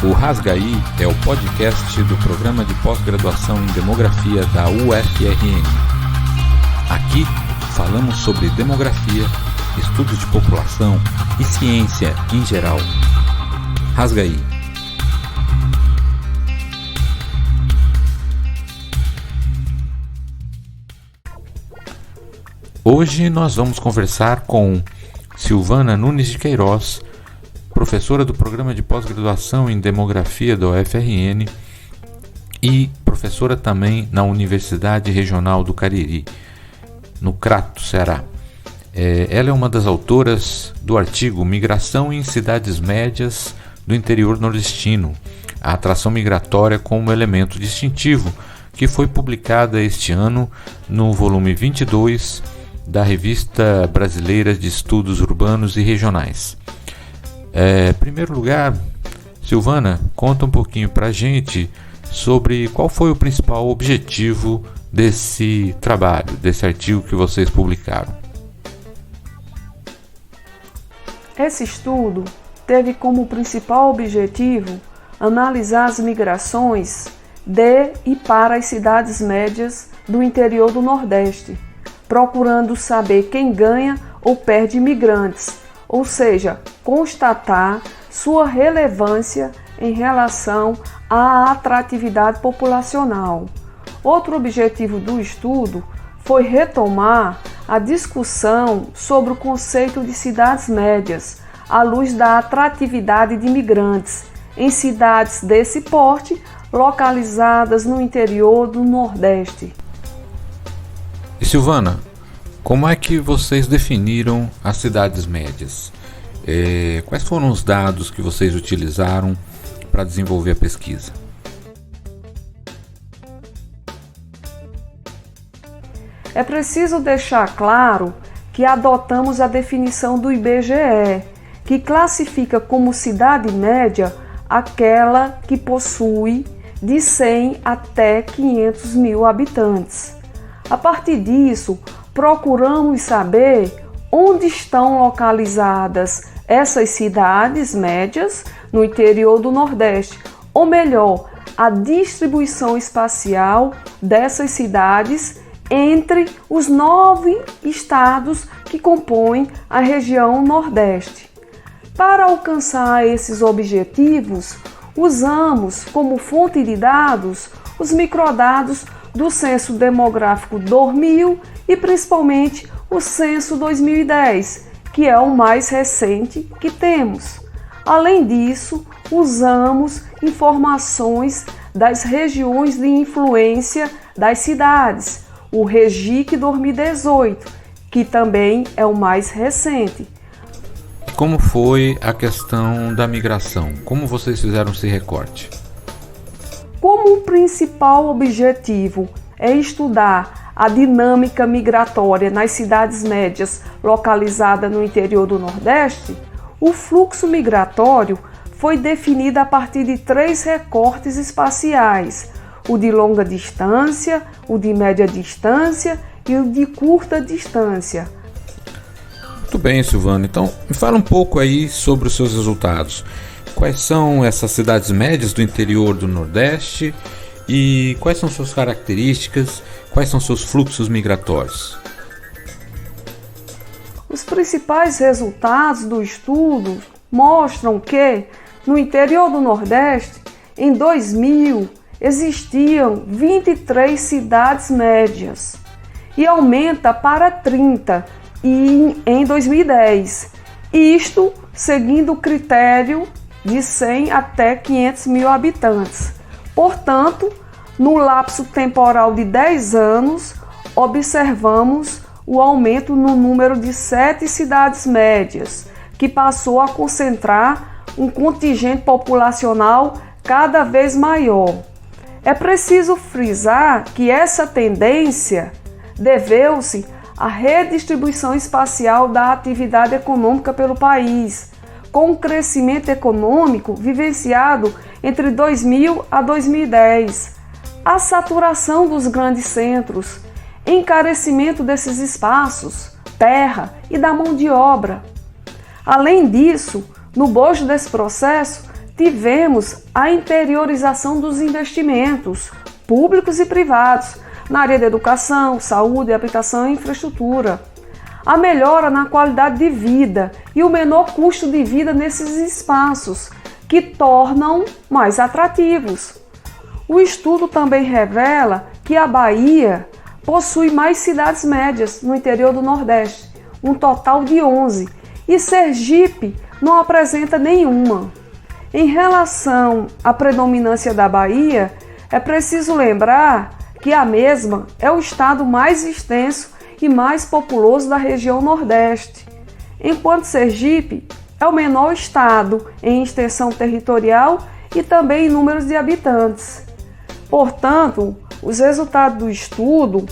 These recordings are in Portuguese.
O Rasgaí é o podcast do programa de pós-graduação em Demografia da UFRN. Aqui falamos sobre demografia, estudos de população e ciência em geral. Rasgaí. Hoje nós vamos conversar com Silvana Nunes de Queiroz, professora do programa de pós-graduação em Demografia da UFRN e professora também na Universidade Regional do Cariri, no Crato, Ceará. Ela é uma das autoras do artigo Migração em Cidades Médias do Interior Nordestino, a atração migratória como elemento distintivo, que foi publicada este ano no volume 22 da Revista Brasileira de Estudos Urbanos e Regionais. Em primeiro lugar, Silvana, conta um pouquinho para a gente sobre qual foi o principal objetivo desse trabalho, desse artigo que vocês publicaram. Esse estudo teve como principal objetivo analisar as migrações de e para as cidades médias do interior do Nordeste, procurando saber quem ganha ou perde imigrantes, ou seja, constatar sua relevância em relação à atratividade populacional. Outro objetivo do estudo foi retomar a discussão sobre o conceito de cidades médias, à luz da atratividade de imigrantes em cidades desse porte, localizadas no interior do Nordeste. E Silvana, como é que vocês definiram as cidades médias? Quais foram os dados que vocês utilizaram para desenvolver a pesquisa? É preciso deixar claro que adotamos a definição do IBGE, que classifica como cidade média aquela que possui de 100 até 500 mil habitantes. A partir disso, procuramos saber onde estão localizadas essas cidades médias no interior do Nordeste, ou melhor, a distribuição espacial dessas cidades entre os 9 estados que compõem a região Nordeste. Para alcançar esses objetivos, usamos como fonte de dados os microdados do Censo Demográfico 2000 e principalmente o Censo 2010, que é o mais recente que temos. Além disso, usamos informações das regiões de influência das cidades, o REGIC 2018, que também é o mais recente. Como foi a questão da migração? Como vocês fizeram esse recorte? Como o principal objetivo é estudar a dinâmica migratória nas cidades médias localizadas no interior do Nordeste, o fluxo migratório foi definido a partir de 3 recortes espaciais: o de longa distância, o de média distância e o de curta distância. Muito bem, Silvana. Então, me fala um pouco aí sobre os seus resultados. Quais são essas cidades médias do interior do Nordeste e quais são suas características, quais são seus fluxos migratórios? Os principais resultados do estudo mostram que, no interior do Nordeste, em 2000, existiam 23 cidades médias e aumenta para 30 em 2010. Isto seguindo o critério de 100 até 500 mil habitantes. Portanto, no lapso temporal de 10 anos, observamos o aumento no número de 7 cidades médias, que passou a concentrar um contingente populacional cada vez maior. É preciso frisar que essa tendência deveu-se à redistribuição espacial da atividade econômica pelo país, com o crescimento econômico vivenciado entre 2000 a 2010, a saturação dos grandes centros, encarecimento desses espaços, terra e da mão de obra. Além disso, no bojo desse processo, tivemos a interiorização dos investimentos públicos e privados na área da educação, saúde, habitação e infraestrutura, a melhora na qualidade de vida e o menor custo de vida nesses espaços, que tornam mais atrativos. O estudo também revela que a Bahia possui mais cidades médias no interior do Nordeste, um total de 11, e Sergipe não apresenta nenhuma. Em relação à predominância da Bahia, é preciso lembrar que a mesma é o estado mais extenso e mais populoso da região Nordeste, enquanto Sergipe é o menor estado em extensão territorial e também em números de habitantes. Portanto, os resultados do estudo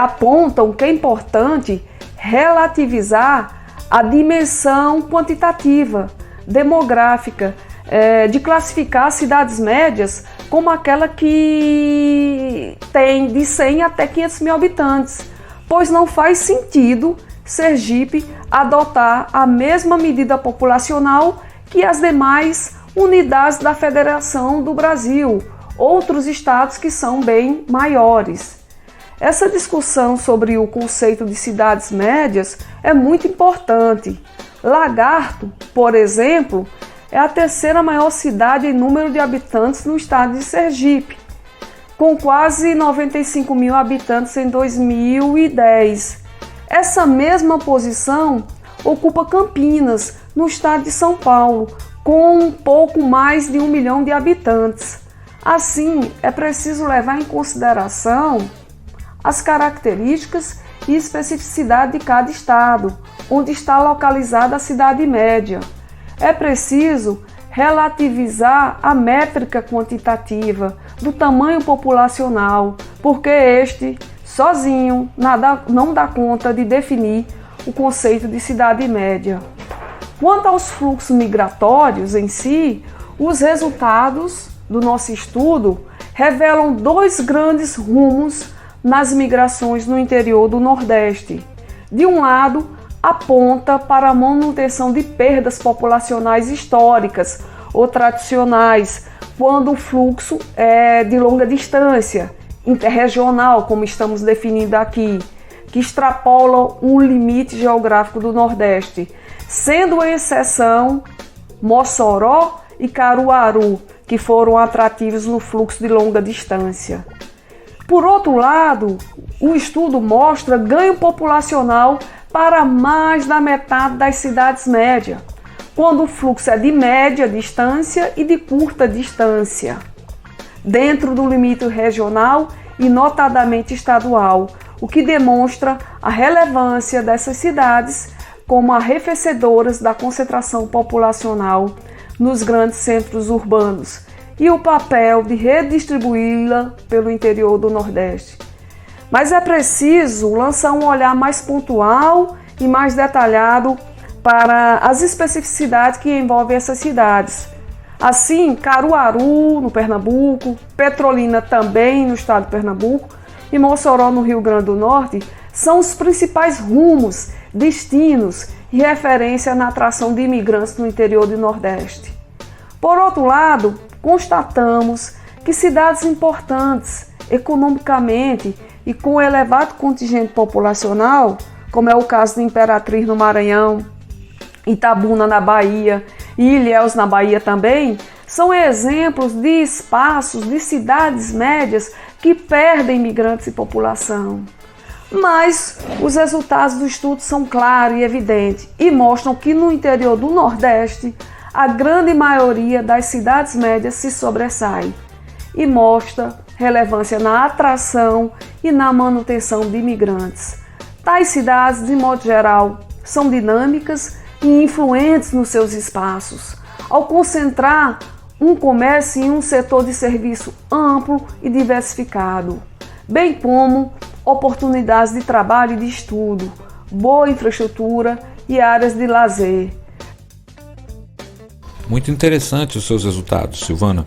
apontam que é importante relativizar a dimensão quantitativa, demográfica, de classificar cidades médias como aquela que tem de 100 até 500 mil habitantes, pois não faz sentido Sergipe adotar a mesma medida populacional que as demais unidades da Federação do Brasil, outros estados que são bem maiores. Essa discussão sobre o conceito de cidades médias é muito importante. Lagarto, por exemplo, é a terceira maior cidade em número de habitantes no estado de Sergipe, com quase 95 mil habitantes em 2010. Essa mesma posição ocupa Campinas, no estado de São Paulo, com um pouco mais de 1 milhão de habitantes. Assim, é preciso levar em consideração as características e especificidade de cada estado, onde está localizada a cidade média. É preciso relativizar a métrica quantitativa do tamanho populacional, porque este, sozinho, não dá conta de definir o conceito de cidade média. Quanto aos fluxos migratórios em si, os resultados do nosso estudo revelam 2 grandes rumos nas migrações no interior do Nordeste. De um lado, aponta para a manutenção de perdas populacionais históricas ou tradicionais, quando o fluxo é de longa distância, interregional, como estamos definindo aqui, que extrapola um limite geográfico do Nordeste, sendo a exceção Mossoró e Caruaru, que foram atrativos no fluxo de longa distância. Por outro lado, o estudo mostra ganho populacional para mais da metade das cidades médias, quando o fluxo é de média distância e de curta distância, dentro do limite regional e notadamente estadual, o que demonstra a relevância dessas cidades como arrefecedoras da concentração populacional nos grandes centros urbanos e o papel de redistribuí-la pelo interior do Nordeste. Mas é preciso lançar um olhar mais pontual e mais detalhado para as especificidades que envolvem essas cidades. Assim, Caruaru, no Pernambuco, Petrolina também no estado de Pernambuco e Mossoró, no Rio Grande do Norte, são os principais rumos, destinos e referência na atração de imigrantes no interior do Nordeste. Por outro lado, constatamos que cidades importantes economicamente e com elevado contingente populacional, como é o caso de Imperatriz no Maranhão, Itabuna na Bahia e Ilhéus na Bahia também, são exemplos de espaços de cidades médias que perdem imigrantes e população. Mas os resultados do estudo são claros e evidentes e mostram que no interior do Nordeste a grande maioria das cidades médias se sobressai e mostra relevância na atração e na manutenção de imigrantes. Tais cidades, de modo geral, são dinâmicas e influentes nos seus espaços, ao concentrar um comércio em um setor de serviço amplo e diversificado, bem como oportunidades de trabalho e de estudo, boa infraestrutura e áreas de lazer. Muito interessante os seus resultados, Silvana.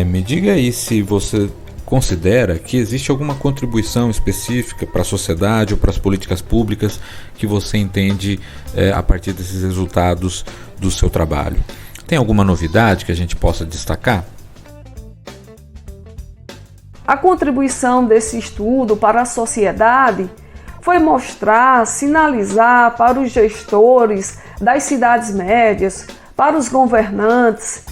Me diga aí se você considera que existe alguma contribuição específica para a sociedade ou para as políticas públicas que você entende a partir desses resultados do seu trabalho. Tem alguma novidade que a gente possa destacar? A contribuição desse estudo para a sociedade foi mostrar, sinalizar para os gestores das cidades médias, para os governantes,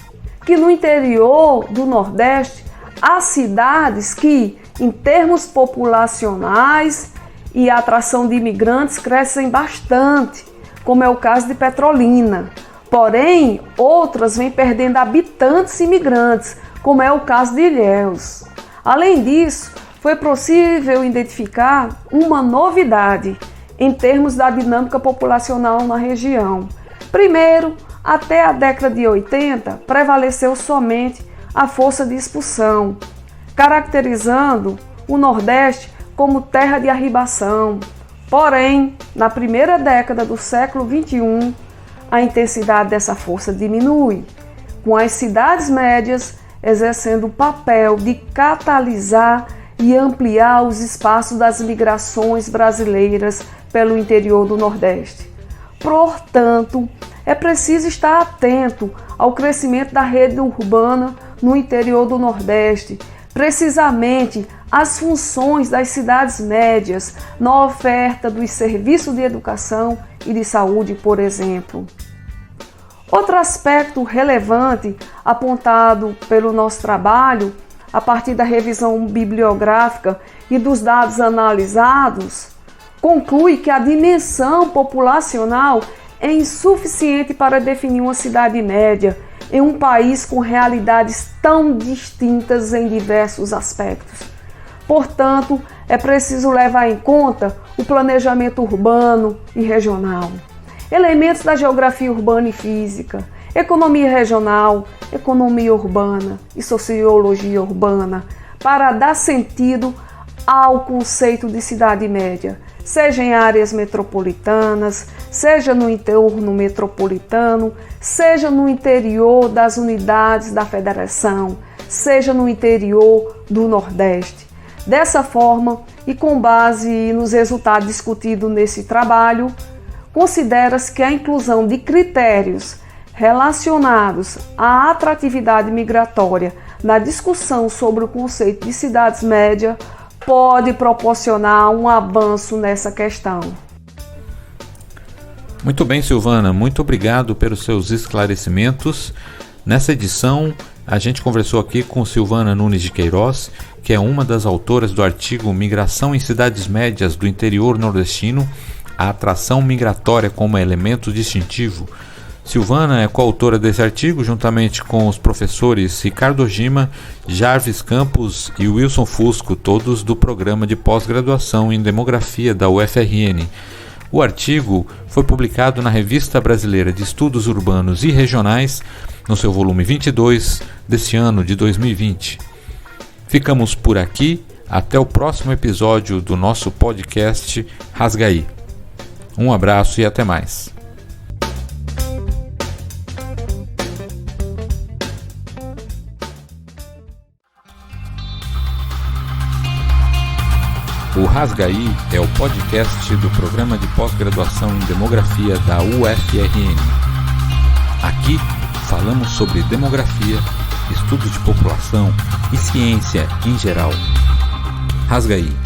que no interior do Nordeste há cidades que, em termos populacionais e atração de imigrantes, crescem bastante, como é o caso de Petrolina. Porém, outras vêm perdendo habitantes imigrantes, como é o caso de Ilhéus. Além disso, foi possível identificar uma novidade em termos da dinâmica populacional na região. Primeiro, até a década de 80, prevaleceu somente a força de expulsão, caracterizando o Nordeste como terra de arribação. Porém, na primeira década do século XXI, a intensidade dessa força diminui, com as cidades médias exercendo o papel de catalisar e ampliar os espaços das migrações brasileiras pelo interior do Nordeste. Portanto, é preciso estar atento ao crescimento da rede urbana no interior do Nordeste, precisamente as funções das cidades médias na oferta dos serviços de educação e de saúde, por exemplo. Outro aspecto relevante apontado pelo nosso trabalho, a partir da revisão bibliográfica e dos dados analisados, conclui que a dimensão populacional é insuficiente para definir uma cidade média em um país com realidades tão distintas em diversos aspectos. Portanto, é preciso levar em conta o planejamento urbano e regional, elementos da geografia urbana e física, economia regional, economia urbana e sociologia urbana, para dar sentido ao conceito de cidade média, seja em áreas metropolitanas, seja no entorno metropolitano, seja no interior das unidades da federação, seja no interior do Nordeste. Dessa forma, e com base nos resultados discutidos nesse trabalho, considera-se que a inclusão de critérios relacionados à atratividade migratória na discussão sobre o conceito de cidades médias pode proporcionar um avanço nessa questão. Muito bem, Silvana, muito obrigado pelos seus esclarecimentos. Nessa edição, a gente conversou aqui com Silvana Nunes de Queiroz, que é uma das autoras do artigo Migração em Cidades Médias do Interior Nordestino, a atração migratória como elemento distintivo. Silvana é coautora desse artigo, juntamente com os professores Ricardo Ojima, Jarvis Campos e Wilson Fusco, todos do programa de pós-graduação em Demografia da UFRN. O artigo foi publicado na Revista Brasileira de Estudos Urbanos e Regionais, no seu volume 22 desse ano de 2020. Ficamos por aqui, até o próximo episódio do nosso podcast Rasgaí. Um abraço e até mais. O Rasgaí é o podcast do programa de pós-graduação em Demografia da UFRN. Aqui falamos sobre demografia, estudos de população e ciência em geral. Rasgaí.